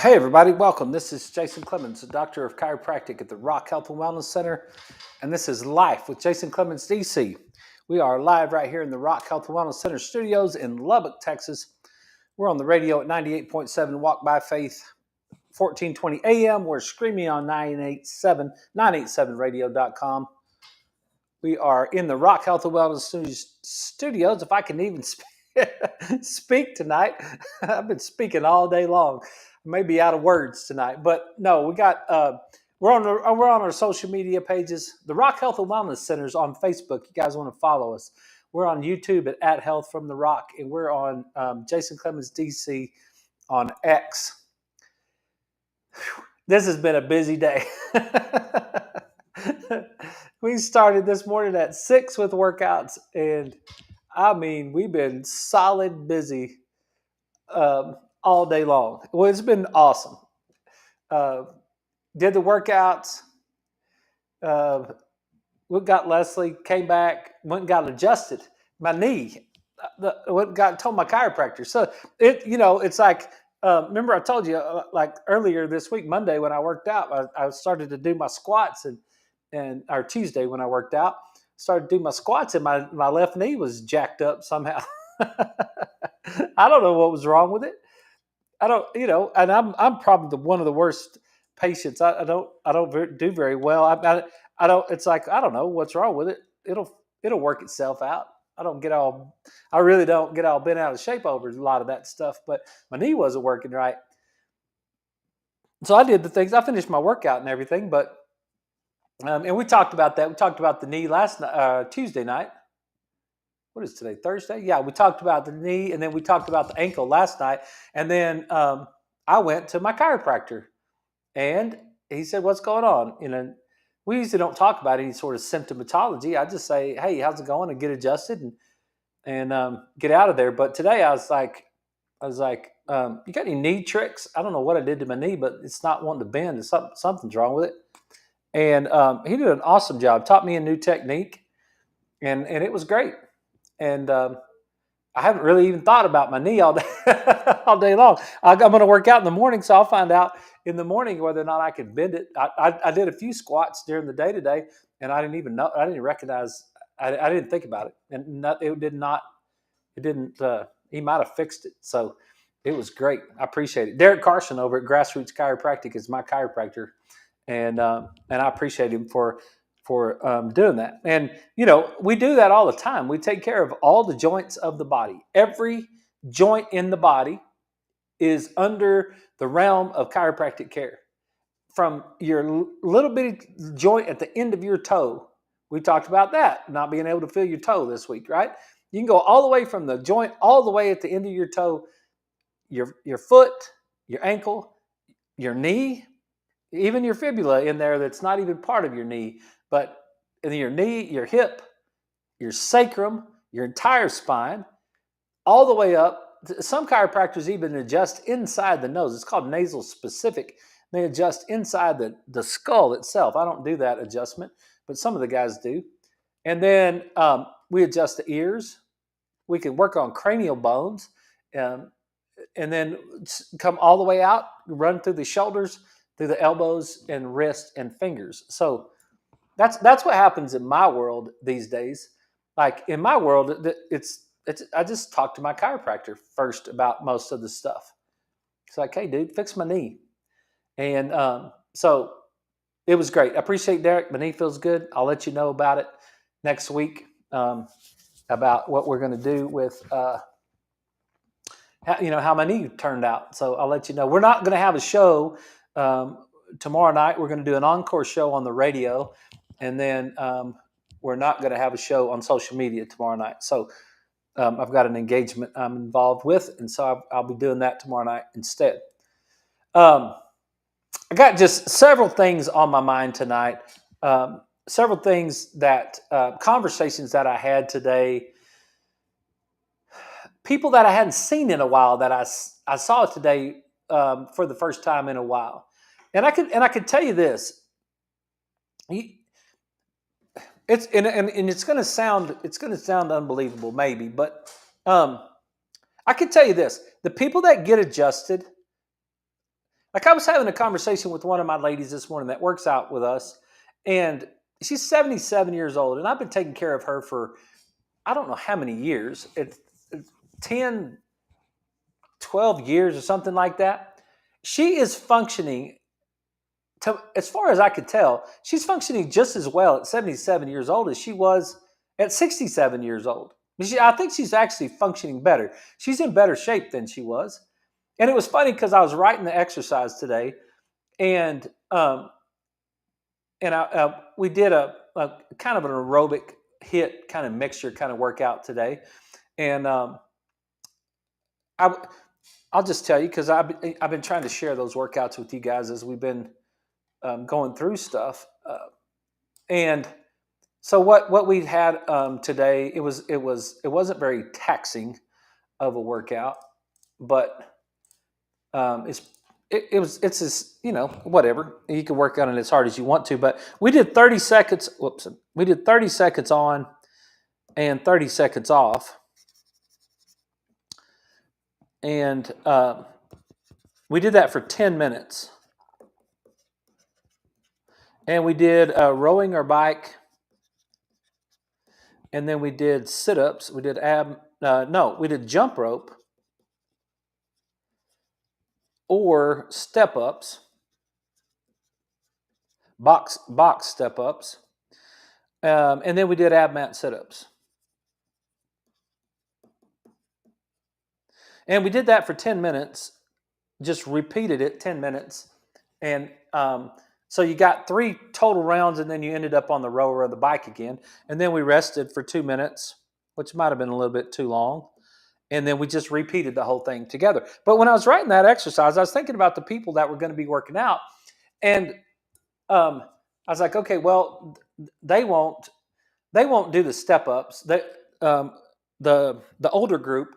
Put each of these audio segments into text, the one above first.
Hey everybody, welcome. This is Jason Clemens, a doctor of chiropractic at the Rock Health and Wellness Center, and this is Life with Jason Clemens, DC. We are live right here in the Rock Health and Wellness Center studios in Lubbock, Texas. We're on the radio at 98.7 Walk by Faith, 1420 AM. We're streaming on 987radio.com. We are in the Rock Health and Wellness studios. If I can even speak tonight, I've been speaking all day long. Maybe out of words tonight, but no, we got we're on our social media pages. The Rock Health and Wellness Centers on Facebook. You guys want to follow us? We're on YouTube at Health from the Rock, and we're on Jason Clemens DC on X. This has been a busy day. We started this morning at 6 with workouts, and I mean we've been solid busy all day long. Well, it's been awesome. Did the workouts. We got Leslie, came back, went and got adjusted. My knee, told my chiropractor. So it's like, remember I told you like earlier this week, Monday when I worked out, I started to do my squats or Tuesday when I worked out, started to do my squats and my left knee was jacked up somehow. I don't know what was wrong with it. I don't, and I'm probably one of the worst patients. I don't do very well. I don't. It's like I don't know what's wrong with it. It'll work itself out. I really don't get all bent out of shape over a lot of that stuff. But my knee wasn't working right, so I did the things. I finished my workout and everything. But and we talked about that. We talked about the knee last Tuesday night. What is today? Thursday? Yeah, we talked about the knee, and then we talked about the ankle last night. And then I went to my chiropractor, and he said, "What's going on?" We usually don't talk about any sort of symptomatology. I just say, "Hey, how's it going?" and get adjusted and get out of there. But today I was like, "You got any knee tricks?" I don't know what I did to my knee, but it's not wanting to bend. Something's wrong with it. And he did an awesome job. Taught me a new technique, and it was great. And I haven't really even thought about my knee all day long. I'm going to work out in the morning, so I'll find out in the morning whether or not I can bend it. I did a few squats during the day today, and I didn't even know. I didn't recognize. I didn't think about it, and it did not. It didn't. He might have fixed it, so it was great. I appreciate it. Derek Carson over at Grassroots Chiropractic is my chiropractor, and I appreciate him for doing that. And, we do that all the time. We take care of all the joints of the body. Every joint in the body is under the realm of chiropractic care. From your little bitty joint at the end of your toe, we talked about that, not being able to feel your toe this week, right? You can go all the way from the joint, all the way at the end of your toe, your foot, your ankle, your knee, even your fibula in there that's not even part of your knee, but in your knee, your hip, your sacrum, your entire spine, all the way up. Some chiropractors even adjust inside the nose. It's called nasal specific. They adjust inside the skull itself. I don't do that adjustment, but some of the guys do. And then we adjust the ears. We can work on cranial bones, and then come all the way out, run through the shoulders, through the elbows and wrists and fingers. So that's what happens in my world these days. Like in my world, it's I just talk to my chiropractor first about most of the stuff. It's like, "Hey, dude, fix my knee," and so it was great. I appreciate Derek. My knee feels good. I'll let you know about it next week, about what we're going to do with how my knee turned out. So I'll let you know. We're not going to have a show tomorrow night. We're going to do an encore show on the radio, and then we're not going to have a show on social media tomorrow night. So I've got an engagement I'm involved with, and so I'll be doing that tomorrow night instead. I got just several things on my mind tonight. Several things that conversations that I had today. People that I hadn't seen in a while that I saw today for the first time in a while, and I could tell you this. It's going to sound unbelievable maybe, but I can tell you this: the people that get adjusted Like I was having a conversation with one of my ladies this morning that works out with us, and she's 77 years old, and I've been taking care of her for I don't know how many years. It's 10, 12 years or something like that. She is functioning, as far as I could tell, she's functioning just as well at 77 years old as she was at 67 years old. I think she's actually functioning better. She's in better shape than she was. And it was funny because I was writing the exercise today, and we did a kind of an aerobic hit kind of mixture kind of workout today, and I'll just tell you because I've been trying to share those workouts with you guys as we've been going through stuff, and so what we had today it wasn't very taxing of a workout, but it's just, whatever. You can work on it as hard as you want to, but we did 30 seconds. Whoops. We did 30 seconds on and 30 seconds off. And we did that for 10 minutes. And we did rowing our bike. And then we did sit-ups. We did we did jump rope or step-ups. Box step-ups. And then we did ab mat sit-ups. And we did that for 10 minutes, just repeated it 10 minutes. And so you got 3 total rounds, and then you ended up on the rower of the bike again. And then we rested for 2 minutes, which might have been a little bit too long. And then we just repeated the whole thing together. But when I was writing that exercise, I was thinking about the people that were going to be working out. And I was like, okay, well, they won't do the step-ups. The older group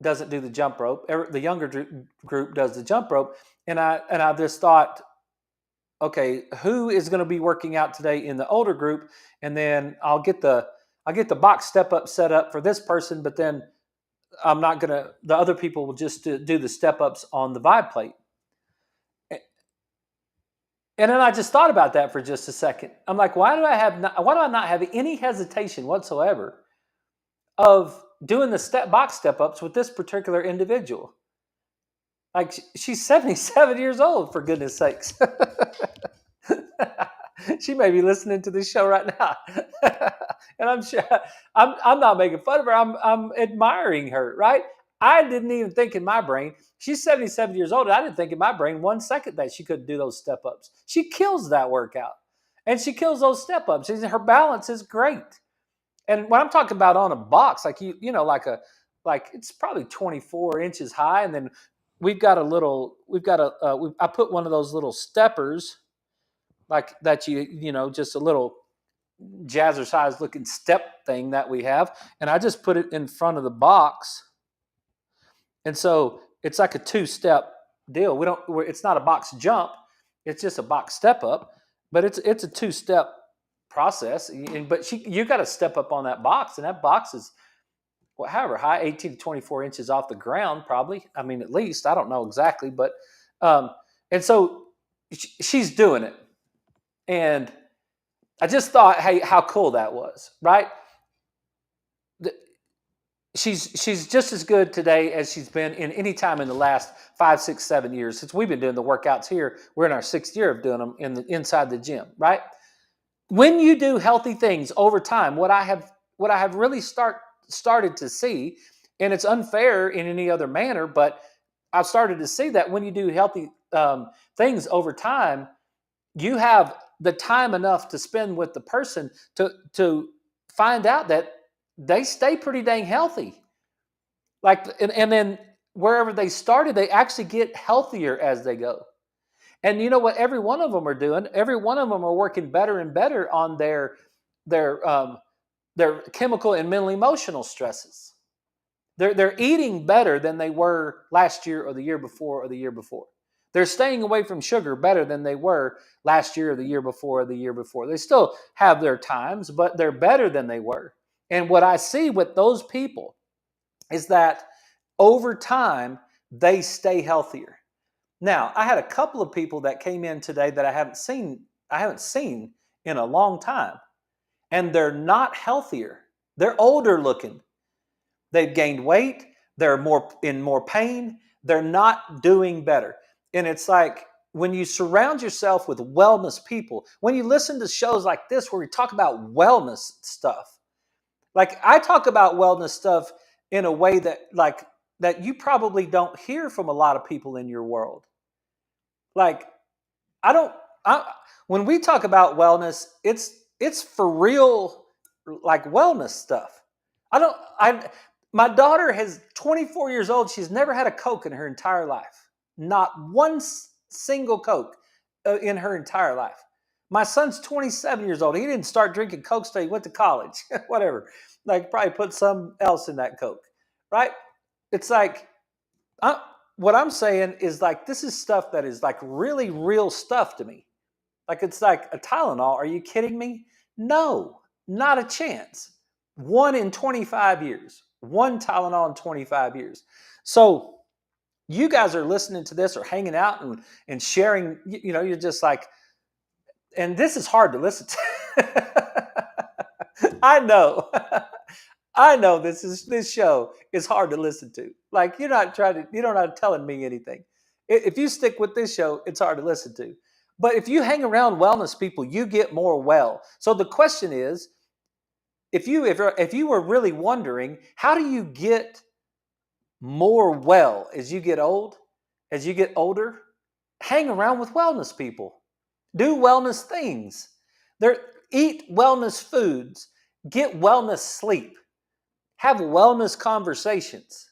doesn't do the jump rope. The younger group does the jump rope. And I just thought, okay, who is going to be working out today in the older group? And then I'll get the box step up set up for this person, but then the other people will just do the step ups on the Vibe plate. And then I just thought about that for just a second. I'm like, why do I not have any hesitation whatsoever of doing the box step ups with this particular individual? Like, she's 77 years old, for goodness sakes. She may be listening to this show right now. And I'm sure I'm not making fun of her. I'm admiring her, right? I didn't even think in my brain, she's 77 years old. I didn't think in my brain 1 second that she couldn't do those step ups. She kills that workout. And she kills those step ups. Her balance is great. And when I'm talking about on a box, like like it's probably 24 inches high, and then I put one of those little steppers, like that just a little jazzercise looking step thing that we have, and I just put it in front of the box, and so it's like a 2-step deal. It's not a box jump, it's just a box step up, but it's a 2-step process. But you got to step up on that box, and that box is however high, 18 to 24 inches off the ground, probably. I mean, at least, I don't know exactly, but and so she's doing it, and I just thought, hey, how cool that was, right? She's just as good today as she's been in any time in the last 5, 6, 7 years since we've been doing the workouts here. We're in our 6th year of doing them inside the gym, right? When you do healthy things over time, what I have really started to see, and it's unfair in any other manner, but I've started to see that when you do healthy things over time, you have the time enough to spend with the person to find out that they stay pretty dang healthy. And then wherever they started, they actually get healthier as they go. And you know what every one of them are doing? Every one of them are working better and better on their chemical and mental emotional stresses. They're eating better than they were last year or the year before or the year before. They're staying away from sugar better than they were last year or the year before or the year before. They still have their times, but they're better than they were. And what I see with those people is that over time, they stay healthier. Now, I had a couple of people that came in today that I haven't seen in a long time, and they're not healthier. They're older looking. They've gained weight. They're more pain. They're not doing better. And it's like when you surround yourself with wellness people, when you listen to shows like this where we talk about wellness stuff, like I talk about wellness stuff in a way that you probably don't hear from a lot of people in your world. Like I don't I, when we talk about wellness, it's for real, like wellness stuff. I don't I My daughter is 24 years old. She's never had a Coke in her entire life. Not one single Coke in her entire life. My son's 27 years old. He didn't start drinking Coke till he went to college. Whatever. Like probably put some else in that Coke. Right? It's like I, what I'm saying is like this is stuff that is like really real stuff to me. Like it's like a Tylenol. Are you kidding me? No, not a chance. One in 25 years. One Tylenol in 25 years. So you guys are listening to this or hanging out and sharing, you're just like, and this is hard to listen to. I know. I know this show is hard to listen to. Like you're not telling me anything. If you stick with this show, it's hard to listen to. But if you hang around wellness people, you get more well. So the question is, if you were really wondering, how do you get more well as you get older? Hang around with wellness people. Do wellness things. There, eat wellness foods. Get wellness sleep. Have wellness conversations.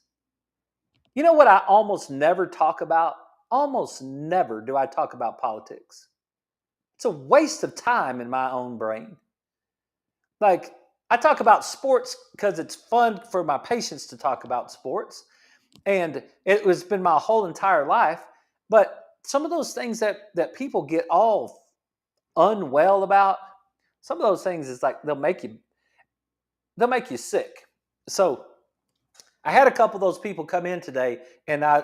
You know what I almost never talk about? Almost never do I talk about politics. It's a waste of time in my own brain. Like, I talk about sports because it's fun for my patients to talk about sports. And it has been my whole entire life. But some of those things that people get all unwell about, some of those things is like they'll make you sick. So I had a couple of those people come in today, and I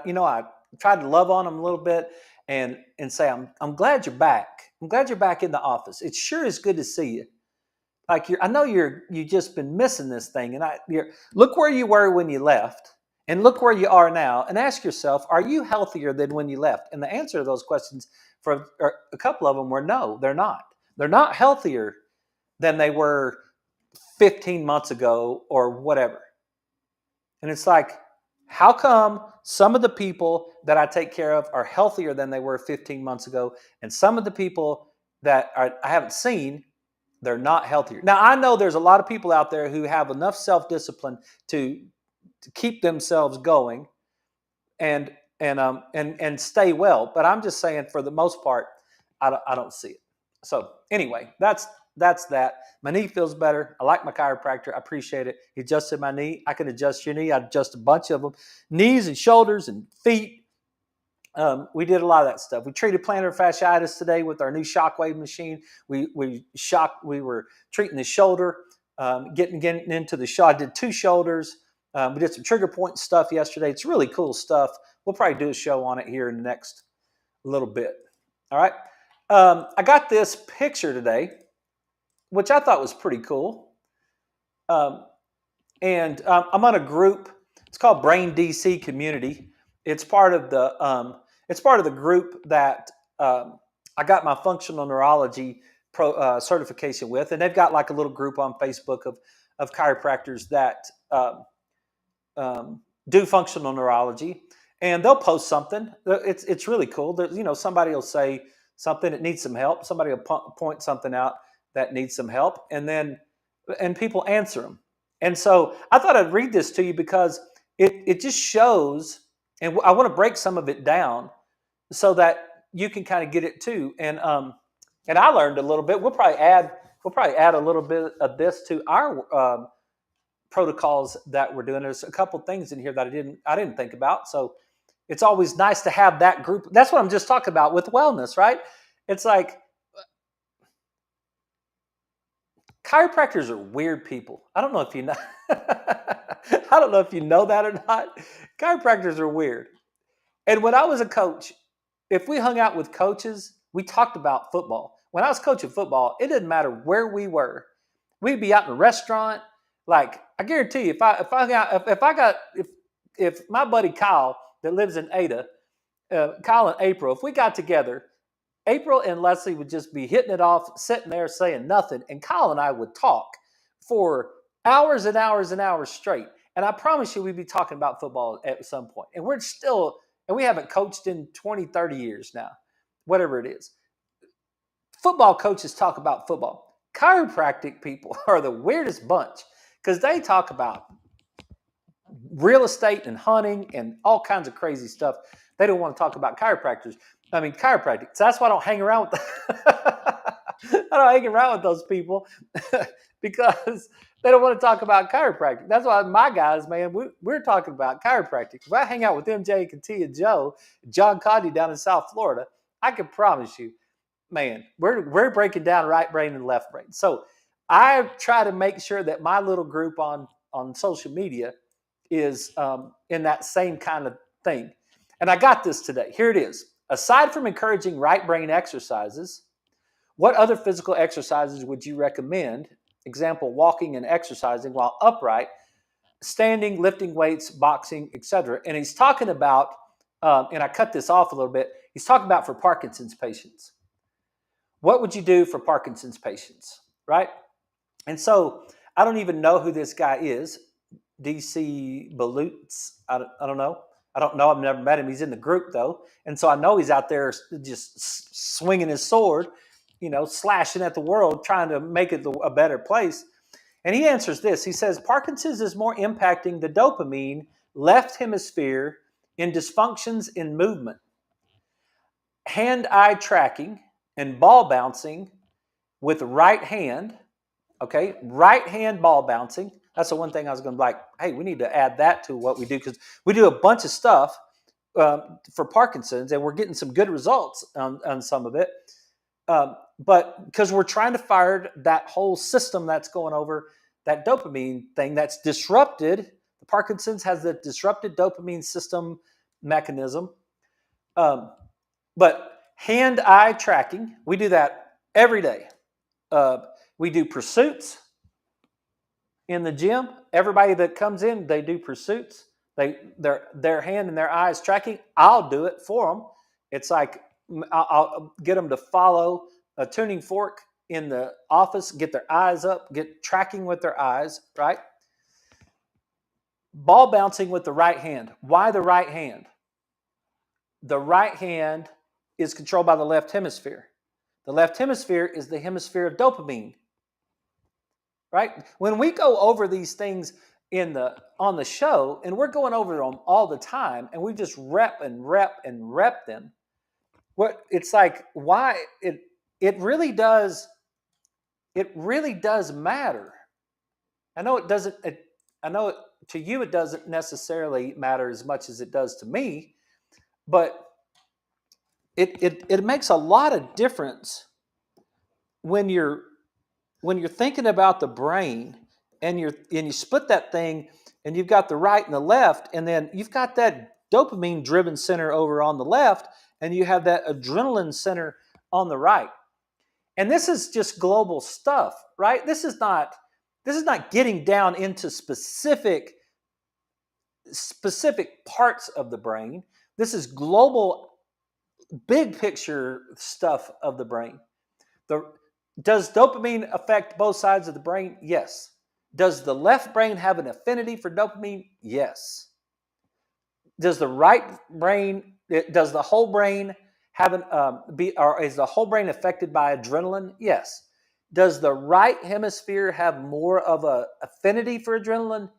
tried to love on them a little bit and say, I'm glad you're back. I'm glad you're back in the office. It sure is good to see you. Like I know you just been missing this thing, and look where you were when you left, and look where you are now, and ask yourself, are you healthier than when you left? And the answer to those questions for a couple of them were no, they're not. They're not healthier than they were 15 months ago or whatever. And it's like, how come some of the people that I take care of are healthier than they were 15 months ago, and some of the people that I haven't seen, they're not healthier? Now, I know there's a lot of people out there who have enough self-discipline to keep themselves going and stay well, but I'm just saying for the most part, I don't see it. So anyway, that's that. My knee feels better. I like my chiropractor. I appreciate it. He adjusted my knee. I can adjust your knee. I adjust a bunch of them, knees and shoulders and feet. We did a lot of that stuff. We treated plantar fasciitis today with our new Shockwave machine. We were treating the shoulder, getting into the shoulder. I did 2 shoulders. We did some trigger point stuff yesterday. It's really cool stuff. We'll probably do a show on it here in the next little bit. All right. I got this picture today, which I thought was pretty cool. And I'm on a group. It's called Brain DC Community. It's part of the group that I got my functional neurology certification with, and they've got like a little group on Facebook of chiropractors that do functional neurology, and they'll post something. It's really cool. Somebody will say something that needs some help. Somebody will point something out that needs some help, and people answer them. And so I thought I'd read this to you because it just shows, and I want to break some of it down so that you can kind of get it too. And I learned a little bit. We'll probably add a little bit of this to our protocols that we're doing. There's a couple things in here that I didn't think about. So it's always nice to have that group. That's what I'm just talking about with wellness, right? It's like chiropractors are weird people. I don't know if you know. I don't know if you know that or not. Chiropractors are weird. And when I was a coach, if we hung out with coaches, we talked about football. When I was coaching football, it didn't matter where we were. We'd be out in a restaurant. Like I guarantee you, if my buddy Kyle that lives in Ada, Kyle and April, if we got together, April and Leslie would just be hitting it off, sitting there saying nothing, and Kyle and I would talk for hours and hours and hours straight. And I promise you, we'd be talking about football at some point. And we haven't coached in 20, 30 years now, whatever it is. Football coaches talk about football. Chiropractic people are the weirdest bunch because they talk about real estate and hunting and all kinds of crazy stuff. They don't want to talk about chiropractors. Chiropractic. So that's why I don't hang around with I don't hang around with those people because they don't want to talk about chiropractic. That's why my guys, man, we're talking about chiropractic. If I hang out with MJ, Katia, Joe, John Coddy down in South Florida, I can promise you, man, we're breaking down right brain and left brain. So I try to make sure that my little group on social media is in that same kind of thing. And I got this today. Here it is. Aside from encouraging right brain exercises, what other physical exercises would you recommend? Example, walking and exercising while upright, standing, lifting weights, boxing, etc. And he's talking about, and I cut this off a little bit, he's talking about for Parkinson's patients. What would you do for Parkinson's patients, right? And so I don't even know who this guy is, DC Balutz. I don't know. I've never met him. He's in the group, though. And so I know he's out there just swinging his sword, slashing at the world, trying to make it a better place. And he answers this. He says, Parkinson's is more impacting the dopamine left hemisphere in dysfunctions in movement, hand-eye tracking, and ball bouncing with right hand. Okay, right hand ball bouncing. That's the one thing I was going to be like, hey, we need to add that to what we do because we do a bunch of stuff for Parkinson's and we're getting some good results on some of it. But because we're trying to fire that whole system that's going over that dopamine thing that's disrupted. The Parkinson's has the disrupted dopamine system mechanism. But hand-eye tracking, we do that every day. We do pursuits in the gym. Everybody that comes in, they do pursuits. Their hand and their eyes tracking. I'll do it for them. It's like I'll get them to follow a tuning fork in the office, get their eyes up, get tracking with their eyes, right? Ball bouncing with the right hand. Why the right hand? The right hand is controlled by the left hemisphere. The left hemisphere is the hemisphere of dopamine. Right? When we go over these things on the show, and we're going over them all the time, and we just rep them. It's like why it really does matter. I know it doesn't. I know to you it doesn't necessarily matter as much as it does to me, but it makes a lot of difference when you're thinking about the brain and you split that thing and you've got the right and the left, and then you've got that dopamine driven center over on the left and you have that adrenaline center on the right. And this is just global stuff, right? This is not getting down into specific parts of the brain. This is global, big picture stuff of the brain. Does dopamine affect both sides of the brain? Yes. Does the left brain have an affinity for dopamine? Yes. Does the whole brain have is the whole brain affected by adrenaline? Yes. Does the right hemisphere have more of a affinity for adrenaline?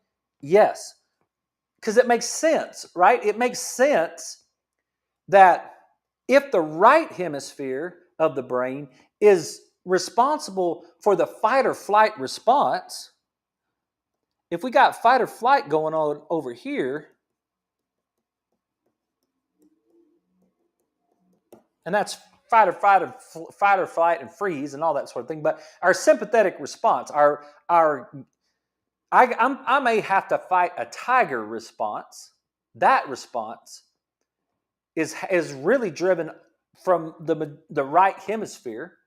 Yes. Because it makes sense, right? It makes sense that if the right hemisphere of the brain is responsible for the fight or flight response, if we got fight or flight going on over here, and that's fight or flight and freeze and all that sort of thing, but our sympathetic response, I may have to fight a tiger response. That response is really driven from the right hemisphere,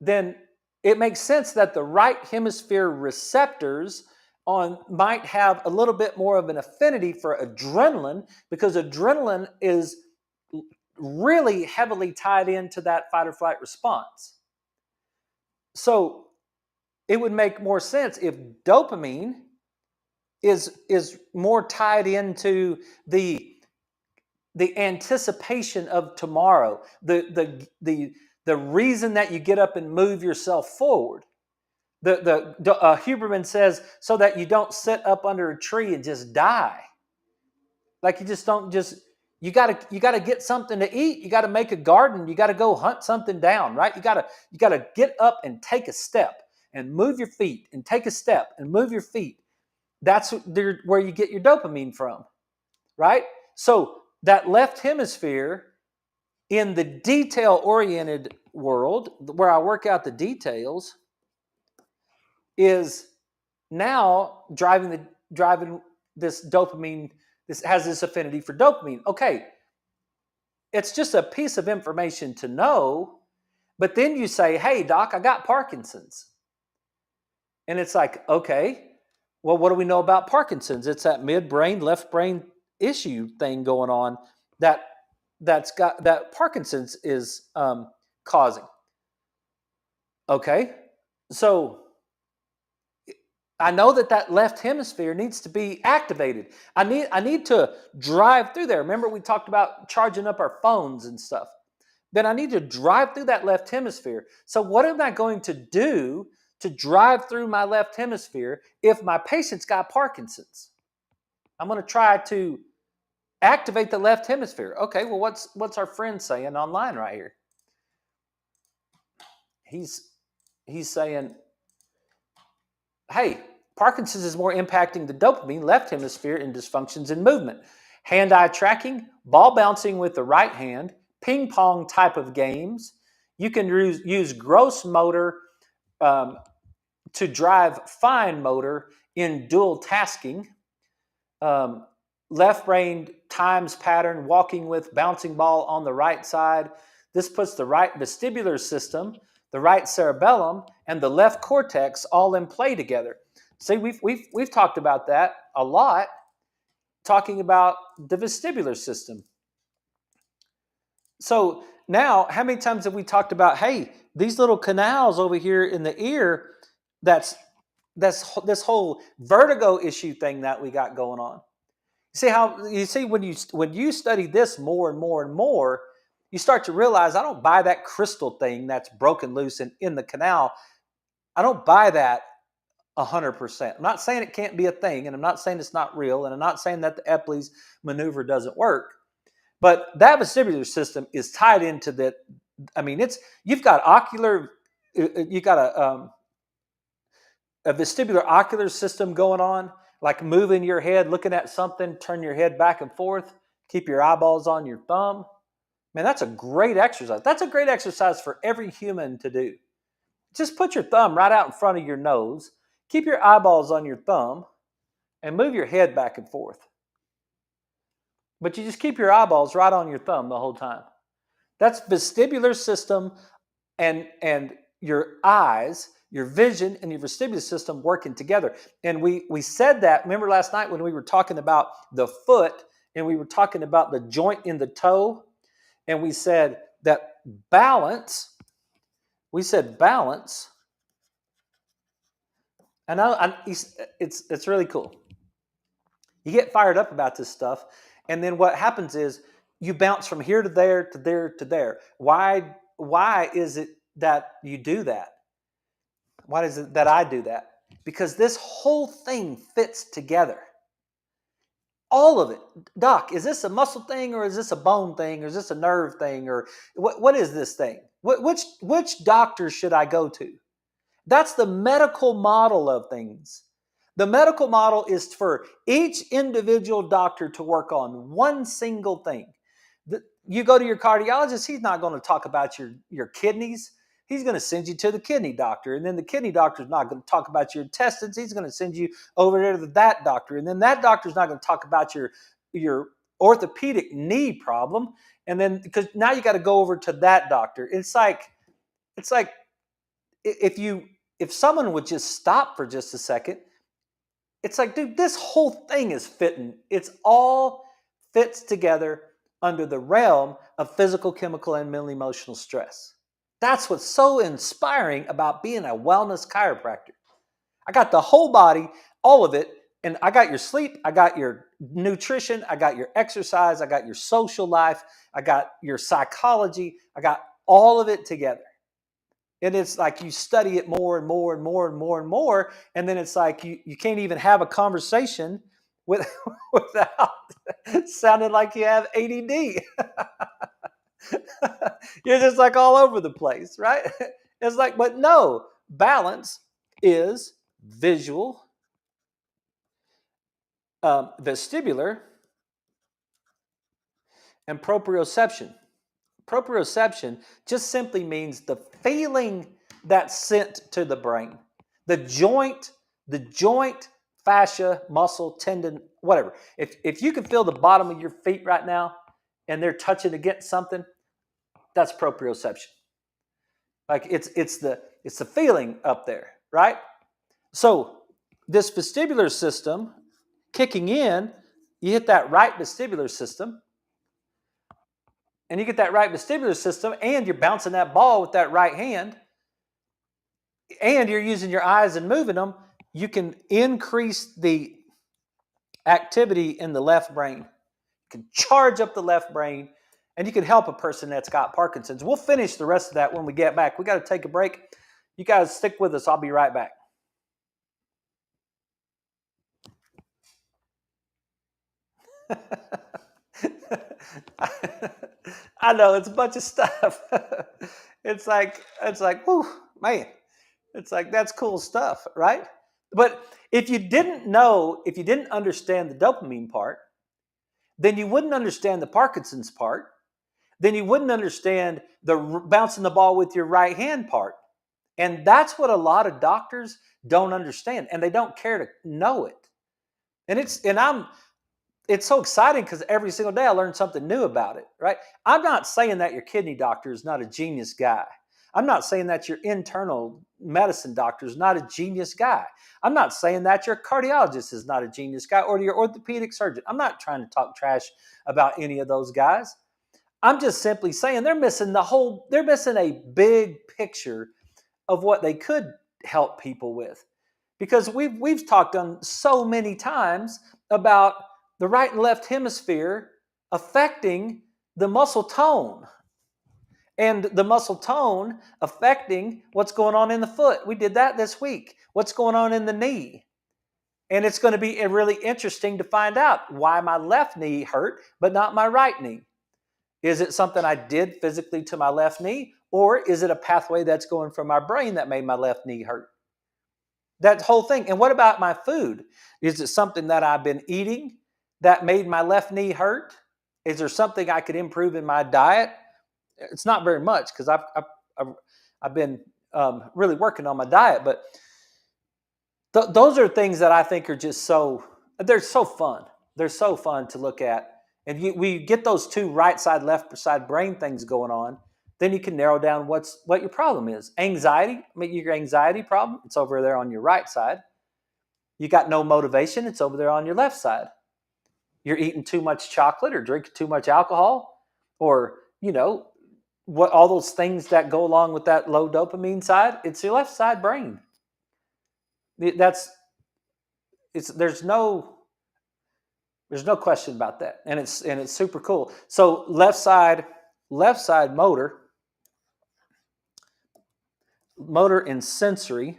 then it makes sense that the right hemisphere receptors might have a little bit more of an affinity for adrenaline, because adrenaline is really heavily tied into that fight or flight response. So it would make more sense if dopamine is more tied into the anticipation of tomorrow, the reason that you get up and move yourself forward. Huberman says, so that you don't sit up under a tree and just die. Like you just don't you gotta get something to eat. You gotta make a garden. You gotta go hunt something down, right? You gotta get up and take a step and move your feet and take a step and move your feet. That's where you get your dopamine from, right? So that left hemisphere in the detail-oriented world where I work out the details is now driving this dopamine. This has this affinity for dopamine. Okay, it's just a piece of information to know, but then you say, hey, doc, I got Parkinson's. And it's like, okay, well, what do we know about Parkinson's? It's that midbrain, left brain issue thing going on that's got that Parkinson's is causing. Okay, so I know that left hemisphere needs to be activated. I need to drive through there. Remember we talked about charging up our phones and stuff. Then I need to drive through that left hemisphere. So what am I going to do to drive through my left hemisphere if my patient's got Parkinson's? I'm going to try to activate the left hemisphere. Okay, well, what's our friend saying online right here? He's saying, hey, Parkinson's is more impacting the dopamine left hemisphere in dysfunctions in movement. Hand-eye tracking, ball bouncing with the right hand, ping pong type of games. You can use gross motor to drive fine motor in dual tasking. Left brain times pattern, walking with bouncing ball on the right side. This puts the right vestibular system, the right cerebellum, and the left cortex all in play together. See, we've talked about that a lot, talking about the vestibular system. So now, how many times have we talked about, hey, these little canals over here in the ear, that's this whole vertigo issue thing that we got going on. You see when you study this more and more and more, you start to realize I don't buy that crystal thing that's broken loose in the canal. I don't buy that 100%. I'm not saying it can't be a thing, and I'm not saying it's not real, and I'm not saying that the Epley's maneuver doesn't work. But that vestibular system is tied into that. I mean, you've got a vestibular ocular system going on, like moving your head, looking at something, turn your head back and forth, keep your eyeballs on your thumb. Man, that's a great exercise. That's a great exercise for every human to do. Just put your thumb right out in front of your nose, keep your eyeballs on your thumb, and move your head back and forth. But you just keep your eyeballs right on your thumb the whole time. That's vestibular system and your eyes, your vision, and your vestibular system working together. And we said that, remember last night when we were talking about the foot and we were talking about the joint in the toe, and we said that balance, and it's really cool. You get fired up about this stuff, and then what happens is you bounce from here to there to there to there. Why is it that you do that? Why is it that I do that? Because this whole thing fits together. All of it. Doc, is this a muscle thing, or is this a bone thing, or is this a nerve thing, or what is this thing? Which doctor should I go to? That's the medical model of things. The medical model is for each individual doctor to work on one single thing. You go to your cardiologist, he's not going to talk about your kidneys. He's going to send you to the kidney doctor. And then the kidney doctor is not going to talk about your intestines. He's going to send you over there to that doctor. And then that doctor is not going to talk about your orthopedic knee problem, and then because now you got to go over to that doctor. It's like if someone would just stop for just a second, it's like, dude, this whole thing is fitting. It's all fits together under the realm of physical, chemical, and mental emotional stress. That's what's so inspiring about being a wellness chiropractor. I got the whole body, all of it, and I got your sleep, I got your nutrition, I got your exercise, I got your social life, I got your psychology, I got all of it together. And it's like you study it more and more and more and more and more, and then it's like you can't even have a conversation with, without sounding like you have ADD. You're just like all over the place, right? It's like, but no, balance is visual, vestibular, and proprioception. Proprioception just simply means the feeling that's sent to the brain. The joint, fascia, muscle, tendon, whatever. If you can feel the bottom of your feet right now and they're touching against something, that's proprioception. Like it's the feeling up there, right? So this vestibular system kicking in, you hit that right vestibular system, and you get that right vestibular system, and you're bouncing that ball with that right hand, and you're using your eyes and moving them, you can increase the activity in the left brain. You can charge up the left brain, and you can help a person that's got Parkinson's. We'll finish the rest of that when we get back. We got to take a break. You guys stick with us. I'll be right back. I know it's a bunch of stuff. It's like, whew, man. It's like, that's cool stuff, right? But if you didn't understand the dopamine part, then you wouldn't understand the Parkinson's part. Then you wouldn't understand the bouncing the ball with your right hand part. And that's what a lot of doctors don't understand, and they don't care to know it. And it's so exciting because every single day I learn something new about it, right? I'm not saying that your kidney doctor is not a genius guy. I'm not saying that your internal medicine doctor is not a genius guy. I'm not saying that your cardiologist is not a genius guy or your orthopedic surgeon. I'm not trying to talk trash about any of those guys. I'm just simply saying they're missing a big picture of what they could help people with. Because we've talked on so many times about the right and left hemisphere affecting the muscle tone, and the muscle tone affecting what's going on in the foot. We did that this week. What's going on in the knee? And it's going to be really interesting to find out why my left knee hurt, but not my right knee. Is it something I did physically to my left knee, or is it a pathway that's going from my brain that made my left knee hurt? That whole thing. And what about my food? Is it something that I've been eating that made my left knee hurt? Is there something I could improve in my diet? It's not very much because I've been really working on my diet, but those are things that I think are just they're so fun. They're so fun to look at. And we get those two right side, left side brain things going on, then you can narrow down what your problem is. Anxiety, your anxiety problem, it's over there on your right side. You got no motivation, it's over there on your left side. You're eating too much chocolate or drinking too much alcohol, or, what all those things that go along with that low dopamine side, it's your left side brain. There's no question about that. And it's super cool. So left side motor and sensory.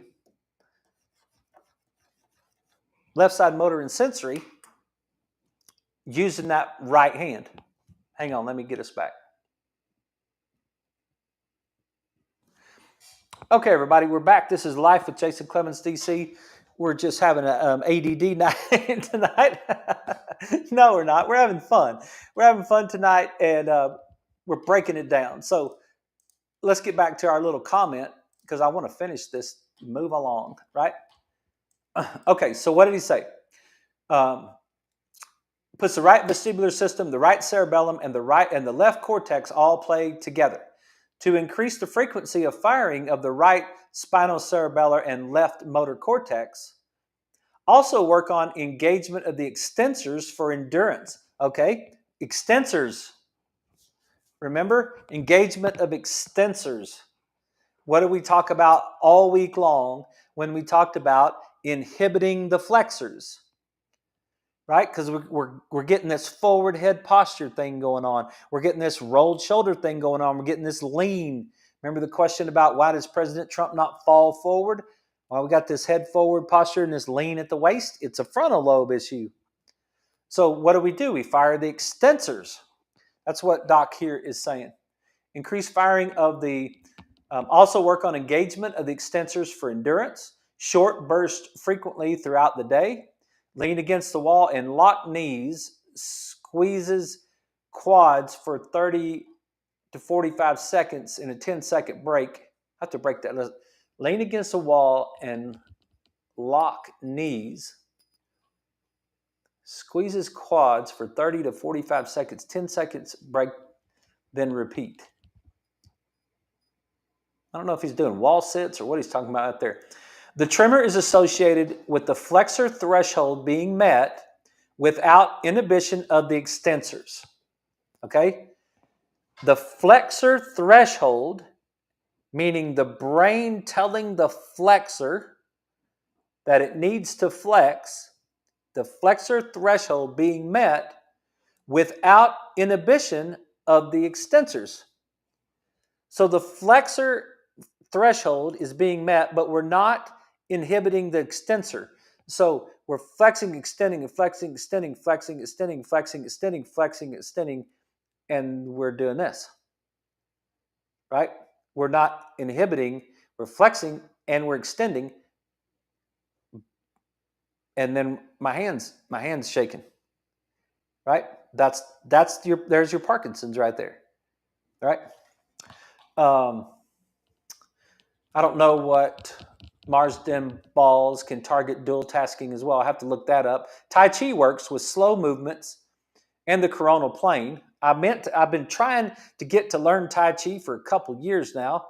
Left side motor and sensory using that right hand. Hang on, let me get us back. Okay, everybody, we're back. This is Life with Jason Clemens, DC. We're just having an ADD night tonight. No, we're not. We're having fun. We're having fun tonight, and we're breaking it down. So let's get back to our little comment because I want to finish this, move along, right? Okay, so what did he say? puts the right vestibular system, the right cerebellum, and the right and the left cortex all play together to increase the frequency of firing of the right spinocerebellar and left motor cortex. Also work on engagement of the extensors for endurance. Okay, extensors. Remember, engagement of extensors. What did we talk about all week long when we talked about inhibiting the flexors? Right? Because we're getting this forward head posture thing going on. We're getting this rolled shoulder thing going on. We're getting this lean. Remember the question about why does President Trump not fall forward? Well, we got this head forward posture and this lean at the waist. It's a frontal lobe issue. So what do? We fire the extensors. That's what Doc here is saying. Increase firing of the, also work on engagement of the extensors for endurance. Short burst frequently throughout the day. Lean against the wall and lock knees, squeezes quads for 30 to 45 seconds in a 10-second break. I have to break that. Lean against the wall and lock knees, squeezes quads for 30 to 45 seconds, 10 seconds break, then repeat. I don't know if he's doing wall sits or what he's talking about out there. The tremor is associated with the flexor threshold being met without inhibition of the extensors. Okay? The flexor threshold, meaning the brain telling the flexor that it needs to flex, the flexor threshold being met without inhibition of the extensors. So the flexor threshold is being met, but we're not inhibiting the extensor. So we're flexing, extending, and flexing, extending, flexing, extending, flexing, extending, flexing, extending, and we're doing this, right? We're not inhibiting, we're flexing, and we're extending, and then my hands shaking, right? There's your Parkinson's right there, right? I don't know what Marsden balls can target dual tasking as well. I have to look that up. Tai Chi works with slow movements and the coronal plane. I've been trying to get to learn Tai Chi for a couple years now.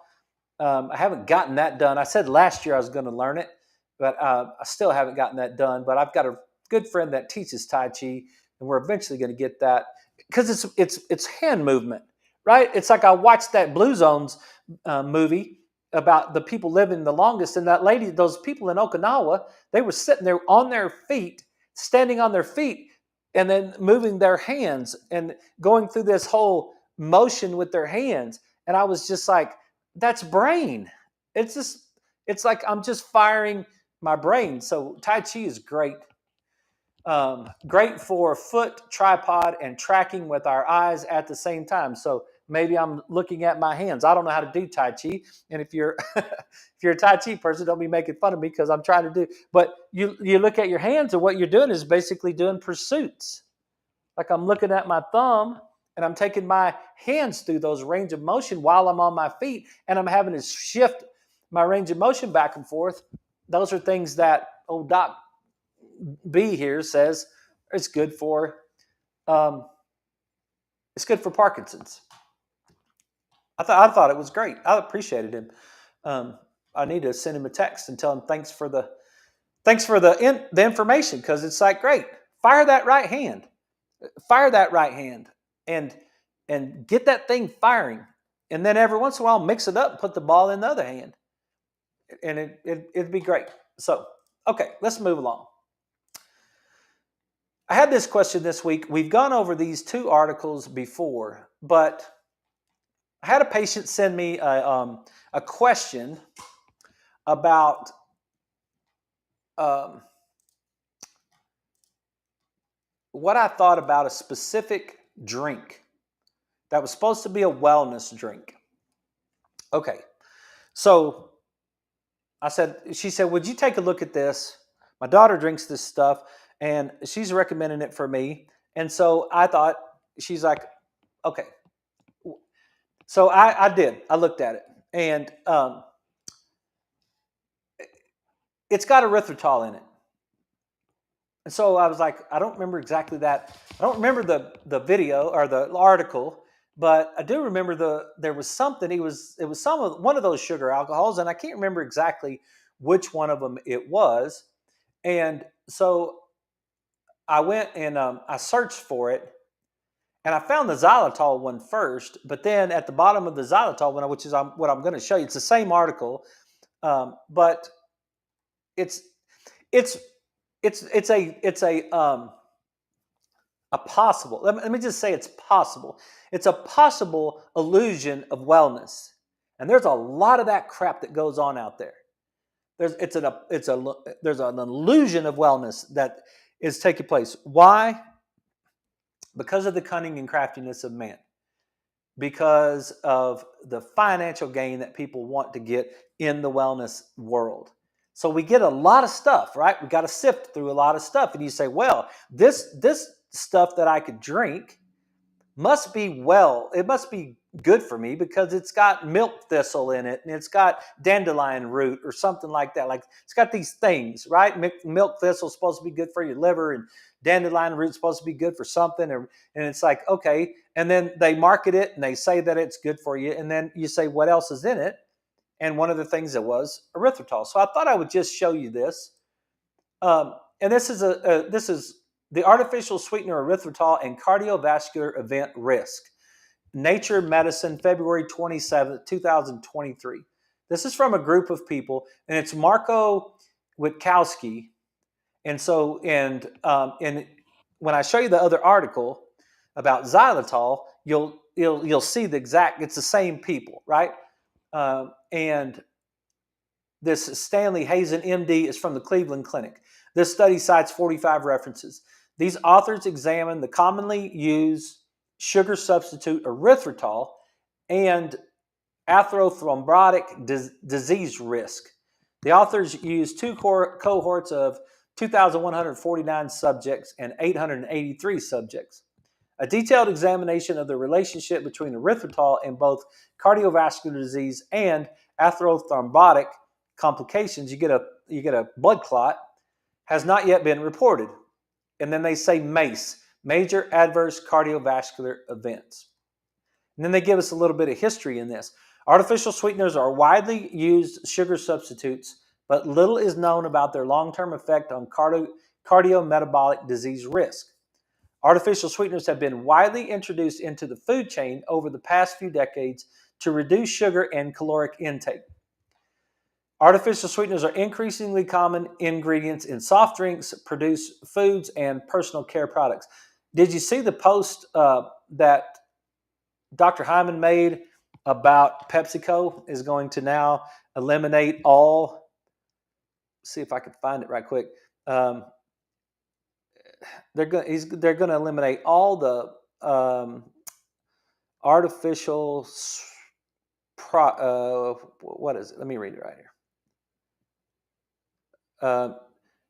I haven't gotten that done. I said last year I was going to learn it, but I still haven't gotten that done. But I've got a good friend that teaches Tai Chi, and we're eventually going to get that because it's hand movement, right? It's like I watched that Blue Zones movie about the people living the longest, and that lady, those people in Okinawa, they were sitting there on their feet, standing on their feet, and then moving their hands and going through this whole motion with their hands. And I was just like, that's brain. It's like I'm just firing my brain. So Tai Chi is great. Great for foot, tripod, and tracking with our eyes at the same time. So maybe I'm looking at my hands. I don't know how to do Tai Chi. And if you're if you're a Tai Chi person, don't be making fun of me because I'm trying to do. But you look at your hands, and what you're doing is basically doing pursuits. Like I'm looking at my thumb, and I'm taking my hands through those range of motion while I'm on my feet, and I'm having to shift my range of motion back and forth. Those are things that old Doc B here says it's good for Parkinson's. I thought it was great. I appreciated him. I need to send him a text and tell him thanks for the information, because it's like, great, fire that right hand, and get that thing firing, and then every once in a while mix it up and put the ball in the other hand, and it'd be great. So okay, let's move along. I had this question this week. We've gone over these two articles before, but I had a patient send me a question about what I thought about a specific drink that was supposed to be a wellness drink. Okay, so she said, would you take a look at this? My daughter drinks this stuff, and she's recommending it for me. And so I thought, she's like, okay. So I did. I looked at it, and it's got erythritol in it. And so I was like, I don't remember exactly that. I don't remember the video or the article, but I do remember there was something. It was one of those sugar alcohols, and I can't remember exactly which one of them it was. And so I went and I searched for it, and I found the xylitol one first. But then at the bottom of the xylitol one, which is what I'm going to show you, it's the same article, but it's it's it's a possible. Let me just say it's possible. It's a possible illusion of wellness, and there's a lot of that crap that goes on out there. There's an illusion of wellness that is taking place. Why? Because of the cunning and craftiness of man. Because of the financial gain that people want to get in the wellness world. So we get a lot of stuff, right? We got to sift through a lot of stuff, and you say, well, this stuff that I could drink must be it must be good for me because it's got milk thistle in it and it's got dandelion root or something like that. Like it's got these things, right? Milk thistle is supposed to be good for your liver, and dandelion root is supposed to be good for something. And it's like, okay. And then they market it and they say that it's good for you. And then you say, what else is in it? And one of the things that was erythritol. So I thought I would just show you this. And this is the artificial sweetener erythritol and cardiovascular event risk. Nature Medicine, February 27th, 2023. This is from a group of people, and it's Marco Witkowski. And so, and when I show you the other article about xylitol, you'll see it's the same people, right? And this Stanley Hazen, MD, is from the Cleveland Clinic. This study cites 45 references. These authors examine the commonly used sugar substitute erythritol and atherothrombotic disease risk. The authors used two cohorts of 2,149 subjects and 883 subjects. A detailed examination of the relationship between erythritol and both cardiovascular disease and atherothrombotic complications, you get a blood clot, has not yet been reported. And then they say MACE, major adverse cardiovascular events. And then they give us a little bit of history in this. Artificial sweeteners are widely used sugar substitutes, but little is known about their long-term effect on cardiometabolic disease risk. Artificial sweeteners have been widely introduced into the food chain over the past few decades to reduce sugar and caloric intake. Artificial sweeteners are increasingly common ingredients in soft drinks, produced foods, and personal care products. Did you see the post that Dr. Hyman made about PepsiCo is going to now eliminate all? See if I can find it right quick. They're going to eliminate all the artificial. What is it? Let me read it right here.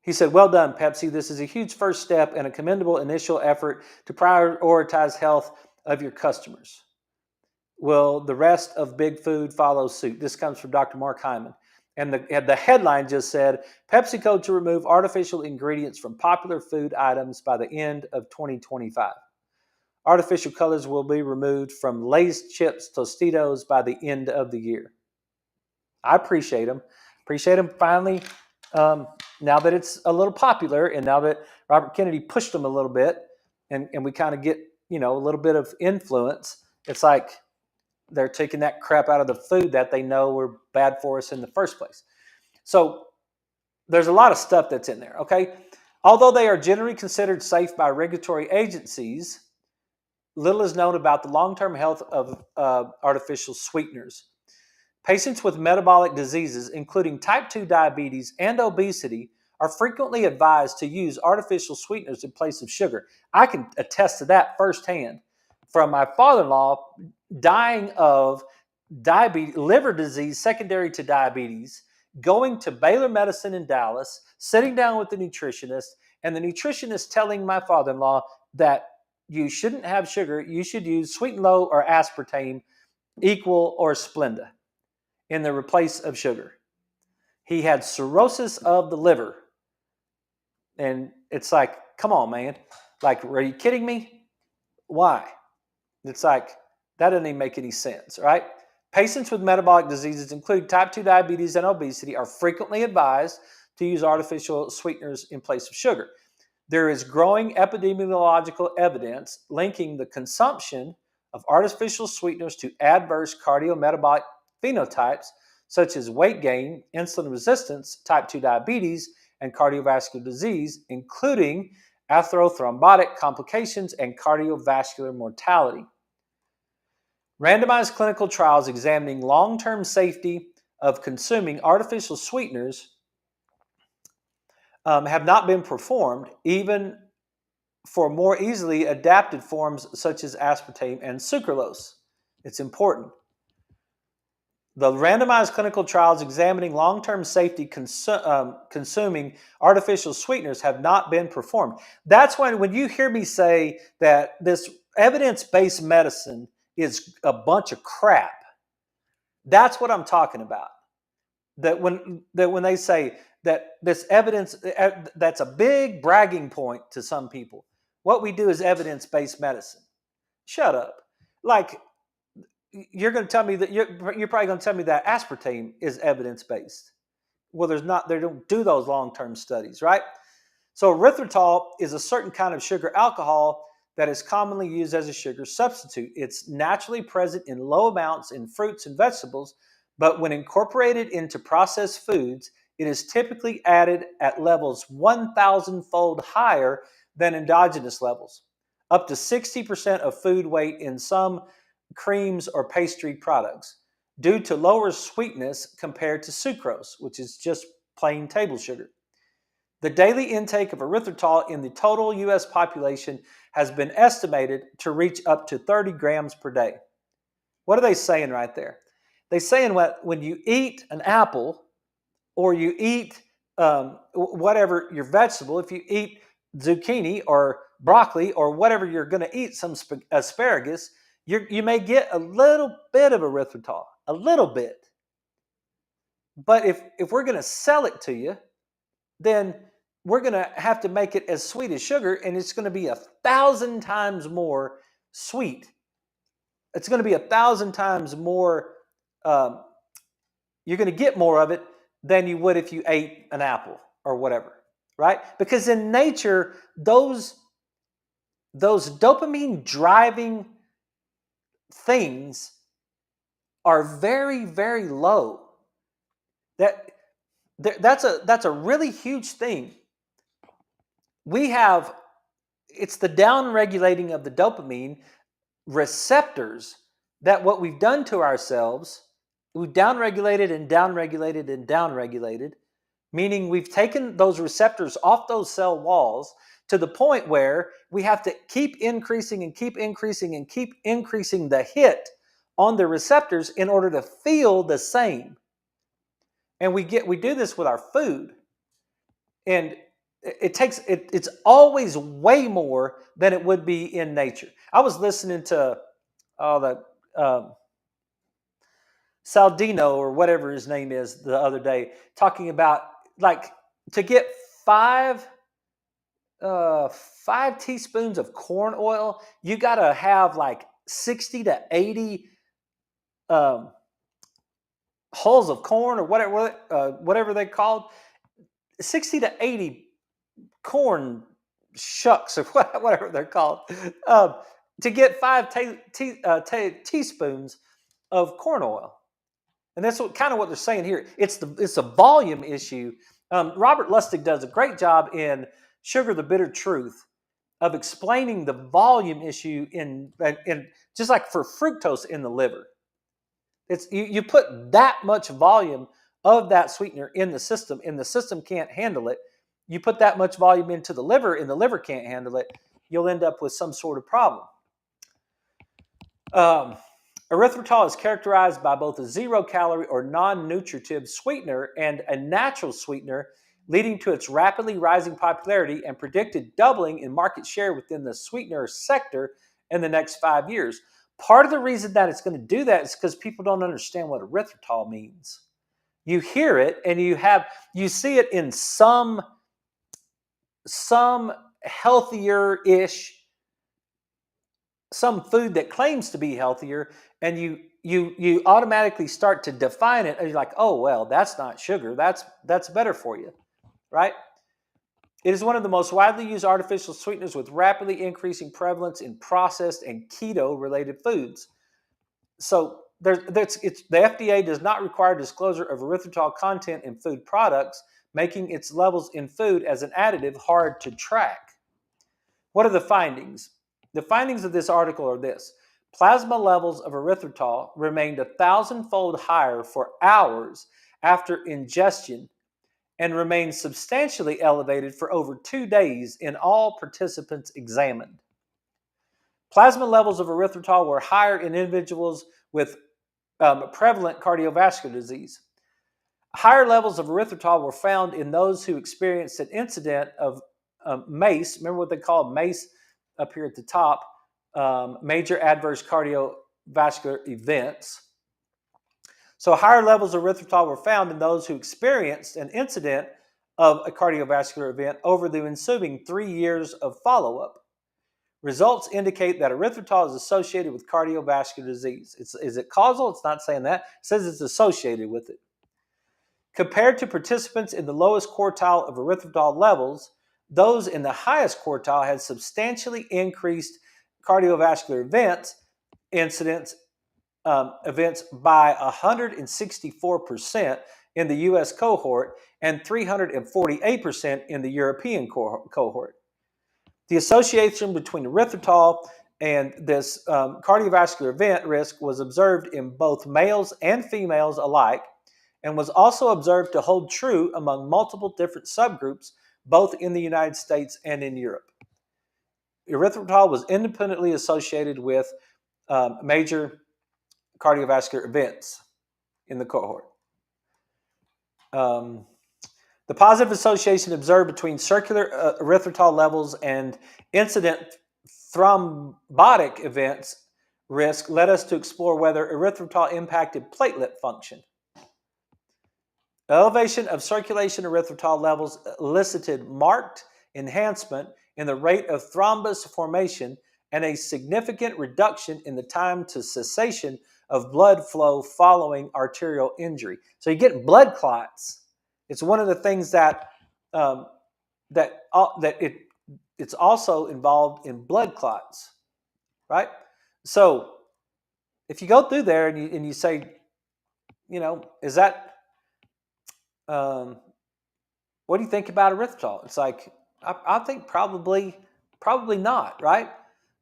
He said, well done, Pepsi. This is a huge first step and a commendable initial effort to prioritize health of your customers. Will the rest of Big Food follow suit? This comes from Dr. Mark Hyman. And the headline just said, PepsiCo to remove artificial ingredients from popular food items by the end of 2025. Artificial colors will be removed from Lay's chips, Tostitos by the end of the year. I appreciate them. Appreciate them finally. Now that it's a little popular, and now that Robert Kennedy pushed them a little bit, and we kind of get a little bit of influence, it's like they're taking that crap out of the food that they know were bad for us in the first place. So there's a lot of stuff that's in there, okay? Although they are generally considered safe by regulatory agencies, little is known about the long-term health of artificial sweeteners. Patients with metabolic diseases, including type 2 diabetes and obesity, are frequently advised to use artificial sweeteners in place of sugar. I can attest to that firsthand from my father-in-law dying of liver disease secondary to diabetes, going to Baylor Medicine in Dallas, sitting down with the nutritionist, and the nutritionist telling my father-in-law that you shouldn't have sugar, you should use Sweet and Low or aspartame, Equal or Splenda in the replace of sugar. He had cirrhosis of the liver, and it's like, come on, man. Like, are you kidding me? Why? It's like, that doesn't even make any sense, right? Patients with metabolic diseases, including type 2 diabetes and obesity, are frequently advised to use artificial sweeteners in place of sugar. There is growing epidemiological evidence linking the consumption of artificial sweeteners to adverse cardiometabolic phenotypes such as weight gain, insulin resistance, type 2 diabetes, and cardiovascular disease, including atherothrombotic complications and cardiovascular mortality. Randomized clinical trials examining long-term safety of consuming artificial sweeteners have not been performed, even for more easily adapted forms such as aspartame and sucralose. It's important. The randomized clinical trials examining long-term safety consuming artificial sweeteners have not been performed. That's when you hear me say that this evidence-based medicine is a bunch of crap. That's what I'm talking about. That when they say that this evidence, that's a big bragging point to some people. What we do is evidence-based medicine. Shut up. Like, you're going to tell me that you're probably going to tell me that aspartame is evidence-based. Well, there's not. They don't do those long-term studies, right? So erythritol is a certain kind of sugar alcohol that is commonly used as a sugar substitute. It's naturally present in low amounts in fruits and vegetables, but when incorporated into processed foods, it is typically added at levels 1,000-fold higher than endogenous levels, up to 60% of food weight in some creams or pastry products, due to lower sweetness compared to sucrose, which is just plain table sugar. The daily intake of erythritol in the total U.S. population has been estimated to reach up to 30 grams per day. What are they saying right there? They're saying when you eat an apple or you eat whatever your vegetable, if you eat zucchini or broccoli or whatever you're going to eat, some asparagus, you may get a little bit of erythritol, a little bit. But if we're going to sell it to you, then we're going to have to make it as sweet as sugar, and it's going to be 1,000 times more sweet. It's going to be 1,000 times more, you're going to get more of it than you would if you ate an apple or whatever, right? Because in nature, those dopamine driving things are very, very low. That's a really huge thing. It's the down-regulating of the dopamine receptors that what we've done to ourselves, we've down-regulated and down-regulated and down-regulated, meaning we've taken those receptors off those cell walls to the point where we have to keep increasing and keep increasing and keep increasing the hit on the receptors in order to feel the same. And we do this with our food. And it's always way more than it would be in nature. I was listening to Saldino or whatever his name is the other day, talking about like to get five teaspoons of corn oil, you got to have like 60 to 80 hulls of corn or whatever they called, 60 to 80 corn shucks or whatever they're called, to get 5 teaspoons of corn oil. And that's what they're saying here. It's a volume issue. Robert Lustig does a great job in Sugar: The Bitter Truth of explaining the volume issue in just like for fructose in the liver. It's you put that much volume of that sweetener in the system, and the system can't handle it. You put that much volume into the liver, and the liver can't handle it. You'll end up with some sort of problem. Erythritol is characterized by both a zero-calorie or non-nutritive sweetener and a natural sweetener, leading to its rapidly rising popularity and predicted doubling in market share within the sweetener sector in the next 5 years. Part of the reason that it's going to do that is because people don't understand what erythritol means. You hear it and you see it in some some healthier-ish, some food that claims to be healthier, and you automatically start to define it, and you're like, oh well, that's not sugar. That's better for you, right? It is one of the most widely used artificial sweeteners with rapidly increasing prevalence in processed and keto-related foods. So the FDA does not require disclosure of erythritol content in food products, making its levels in food as an additive hard to track. What are the findings? The findings of this article are this. Plasma levels of erythritol remained 1,000-fold higher for hours after ingestion and remained substantially elevated for over 2 days in all participants examined. Plasma levels of erythritol were higher in individuals with prevalent cardiovascular disease. Higher levels of erythritol were found in those who experienced an incident of MACE. Remember what they call MACE up here at the top, major adverse cardiovascular events. So higher levels of erythritol were found in those who experienced an incident of a cardiovascular event over the ensuing 3 years of follow-up. Results indicate that erythritol is associated with cardiovascular disease. Is it causal? It's not saying that. It says it's associated with it. Compared to participants in the lowest quartile of erythritol levels, those in the highest quartile had substantially increased cardiovascular events by 164% in the U.S. cohort and 348% in the European cohort. The association between erythritol and this cardiovascular event risk was observed in both males and females alike, and was also observed to hold true among multiple different subgroups, both in the United States and in Europe. Erythritol was independently associated with major cardiovascular events in the cohort. The positive association observed between circular erythritol levels and incident thrombotic events risk led us to explore whether erythritol impacted platelet function. Elevation of circulation erythritol levels elicited marked enhancement in the rate of thrombus formation and a significant reduction in the time to cessation of blood flow following arterial injury. So you get blood clots. It's one of the things that it's also involved in blood clots, right? So if you go through there and you say, is that what do you think about erythritol? It's like I think probably not, right?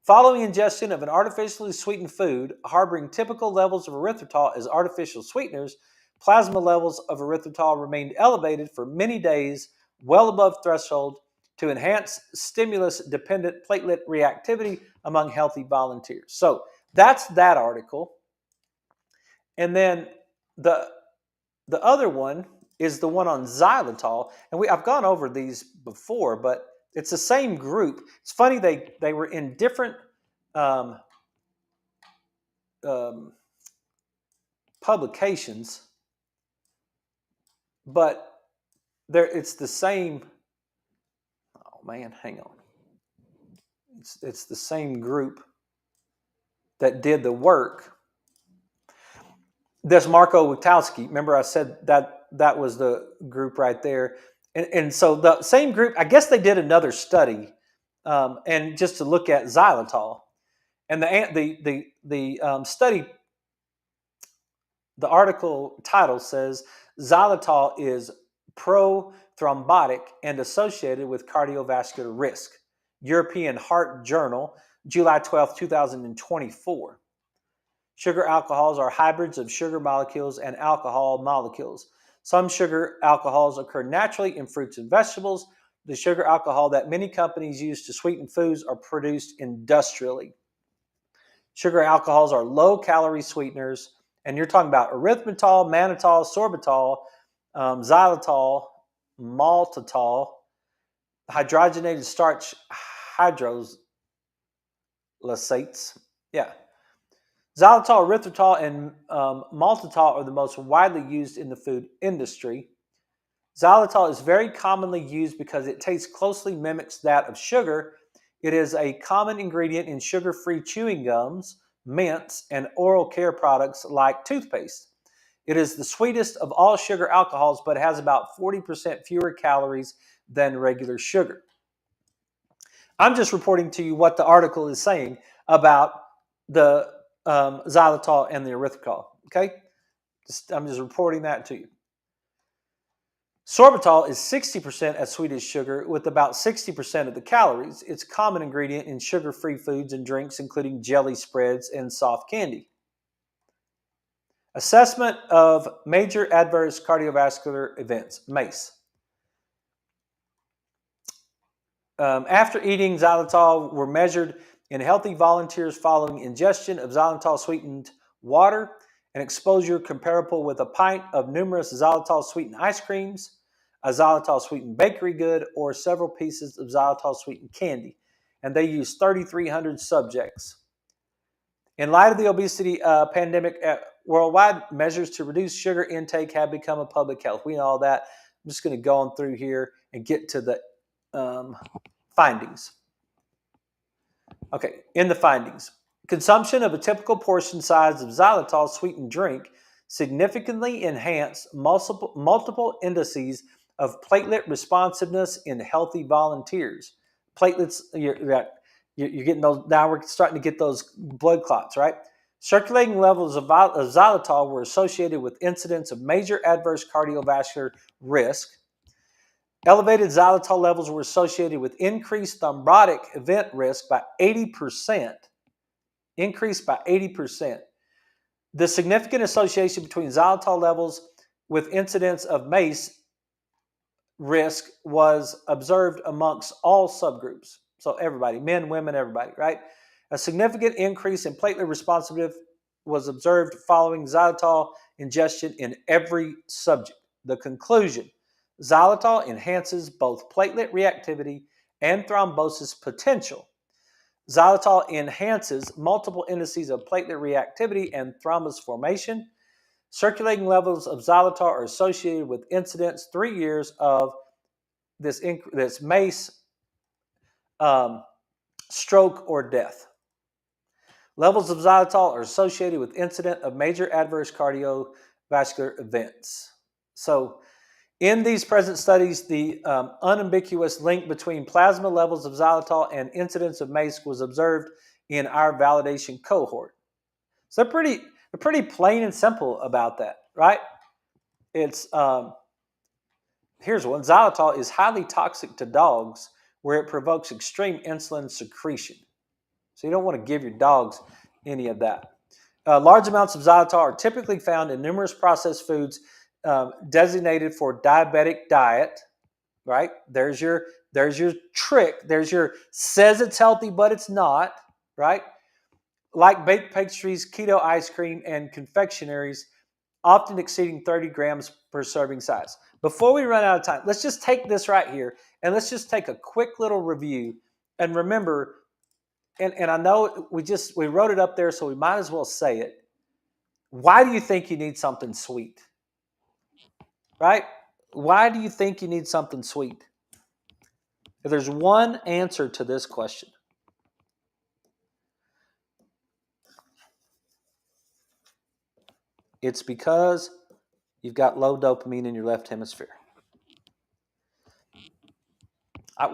Following ingestion of an artificially sweetened food harboring typical levels of erythritol as artificial sweeteners, plasma levels of erythritol remained elevated for many days, well above threshold, to enhance stimulus-dependent platelet reactivity among healthy volunteers. So that's that article. And then the other one is the one on xylitol. And I've gone over these before, but it's the same group. It's funny, they were in different publications, but it's the same. Oh man, hang on. It's the same group that did the work. This Marco Witowski. Remember, I said that was the group right there, and so the same group. I guess they did another study, and just to look at xylitol, and the study. The article title says xylitol is pro-thrombotic and associated with cardiovascular risk. European Heart Journal, July 12, 2024. Sugar alcohols are hybrids of sugar molecules and alcohol molecules. Some sugar alcohols occur naturally in fruits and vegetables. The sugar alcohol that many companies use to sweeten foods are produced industrially. Sugar alcohols are low-calorie sweeteners, and you're talking about erythritol, mannitol, sorbitol, xylitol, maltitol, hydrogenated starch hydrolysates. Yeah. Xylitol, erythritol, and maltitol are the most widely used in the food industry. Xylitol is very commonly used because it taste closely mimics that of sugar. It is a common ingredient in sugar-free chewing gums, mints, and oral care products like toothpaste. It is the sweetest of all sugar alcohols, but has about 40% fewer calories than regular sugar. I'm just reporting to you what the article is saying about the xylitol and the erythritol. Okay, I'm just reporting that to you. Sorbitol is 60% as sweet as sugar, with about 60% of the calories. It's a common ingredient in sugar-free foods and drinks, including jelly spreads and soft candy. Assessment of major adverse cardiovascular events, MACE. After eating xylitol were measured in healthy volunteers following ingestion of xylitol-sweetened water, an exposure comparable with a pint of numerous xylitol-sweetened ice creams, a xylitol-sweetened bakery good, or several pieces of xylitol-sweetened candy. And they used 3,300 subjects. In light of the obesity pandemic worldwide, measures to reduce sugar intake have become a public health. We know all that. I'm just going to go on through here and get to the findings. Okay, in the findings, consumption of a typical portion size of xylitol sweetened drink significantly enhanced multiple indices of platelet responsiveness in healthy volunteers. Platelets, you're getting those, now we're starting to get those blood clots, right? Circulating levels of xylitol were associated with incidents of major adverse cardiovascular risk. Elevated xylitol levels were associated with increased thrombotic event risk by 80%. Increased by 80%. The significant association between xylitol levels with incidence of MACE risk was observed amongst all subgroups. So everybody, men, women, everybody, right? A significant increase in platelet responsiveness was observed following xylitol ingestion in every subject. The conclusion: xylitol enhances both platelet reactivity and thrombosis potential. Xylitol enhances multiple indices of platelet reactivity and thrombus formation. Circulating levels of xylitol are associated with incidence 3 years of this MACE, stroke, or death. Levels of xylitol are associated with incident of major adverse cardiovascular events. So, in these present studies, the unambiguous link between plasma levels of xylitol and incidence of MACE was observed in our validation cohort. So they're pretty plain and simple about that, right? It's here's one: xylitol is highly toxic to dogs, where it provokes extreme insulin secretion. So you don't want to give your dogs any of that. Large amounts of xylitol are typically found in numerous processed foods designated for diabetic diet, right? There's your trick. There's your says it's healthy, but it's not, right? Like baked pastries, keto ice cream, and confectionaries, often exceeding 30 grams per serving size. Before we run out of time, let's just take this right here, and let's just take a quick little review. And remember, and I know we wrote it up there, so we might as well say it. Why do you think you need something sweet? Right? Why do you think you need something sweet? If there's one answer to this question, it's because you've got low dopamine in your left hemisphere.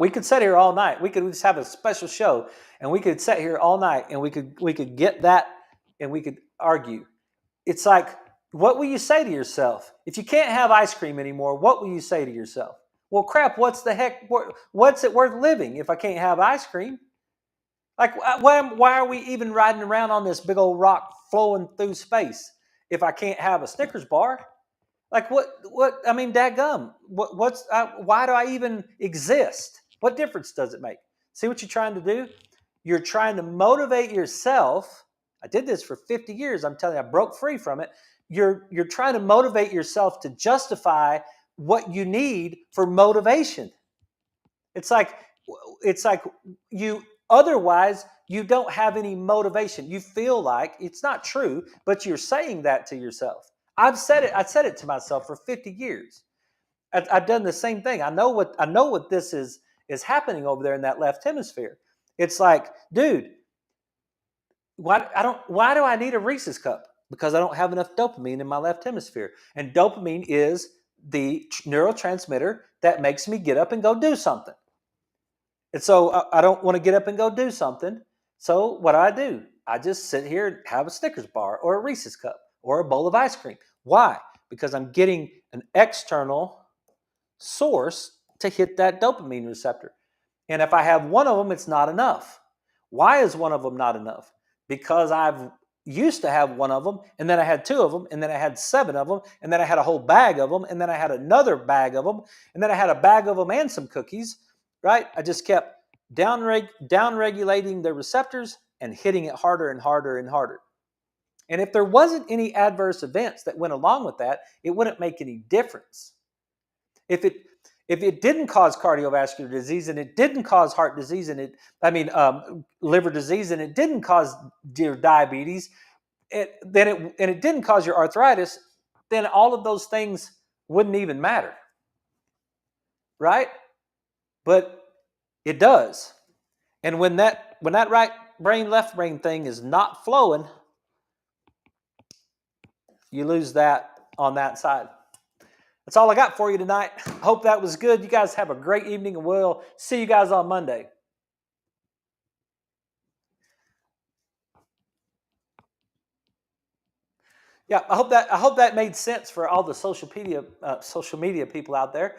We could sit here all night. We could just have a special show, and we could sit here all night, and we could get that, and we could argue. It's like, what will you say to yourself? If you can't have ice cream anymore, what will you say to yourself? Well, crap, what's it worth living if I can't have ice cream? Like, why are we even riding around on this big old rock flowing through space if I can't have a Snickers bar? Like, I mean, dadgum, why do I even exist? What difference does it make? See what you're trying to do? You're trying to motivate yourself. I did this for 50 years. I'm telling you, I broke free from it. You're trying to motivate yourself to justify what you need for motivation. It's like otherwise you don't have any motivation. You feel like it's not true, but you're saying that to yourself. I said it to myself for 50 years. I've done the same thing. I know what this is happening over there in that left hemisphere. It's like, dude, why do I need a Reese's cup? Because I don't have enough dopamine in my left hemisphere. And dopamine is the neurotransmitter that makes me get up and go do something. And so I don't want to get up and go do something. So what do? I just sit here and have a Snickers bar or a Reese's cup or a bowl of ice cream. Why? Because I'm getting an external source to hit that dopamine receptor. And if I have one of them, it's not enough. Why is one of them not enough? Because I've used to have one of them, and then I had two of them, and then I had seven of them, and then I had a whole bag of them, and then I had another bag of them, and then I had a bag of them and some cookies, right? I just kept down regulating the receptors and hitting it harder and harder and harder. And if there wasn't any adverse events that went along with that, it wouldn't make any difference. If it didn't cause cardiovascular disease and it didn't cause heart disease and liver disease and it didn't cause your diabetes, and it didn't cause your arthritis, then all of those things wouldn't even matter, right? But it does. And when that right brain, left brain thing is not flowing, you lose that on that side. That's all I got for you tonight. Hope that was good. You guys have a great evening, and we'll see you guys on Monday. Yeah, I hope that made sense for all the social media people out there.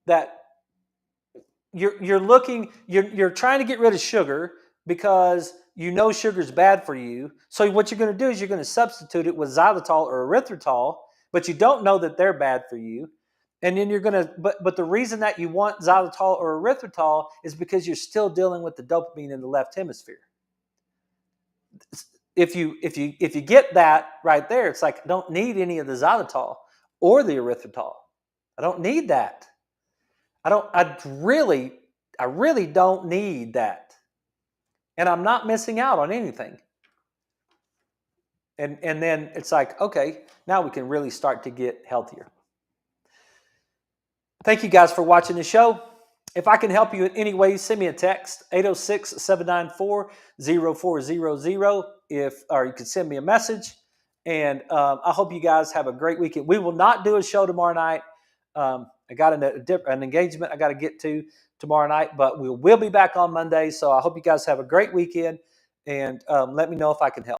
That you're trying to get rid of sugar because you know sugar's bad for you. So what you're going to do is you're going to substitute it with xylitol or erythritol, but you don't know that they're bad for you. And then you're going to, but the reason that you want xylitol or erythritol is because you're still dealing with the dopamine in the left hemisphere. If you get that right there, it's like I don't need any of the xylitol or the erythritol. I don't need that. I really don't need that. And I'm not missing out on anything. And then it's like, okay, now we can really start to get healthier. Thank you guys for watching the show. If I can help you in any way, send me a text, 806-794-0400, or you can send me a message. And I hope you guys have a great weekend. We will not do a show tomorrow night. I got an engagement I got to get to tomorrow night, but we will be back on Monday. So I hope you guys have a great weekend, and let me know if I can help.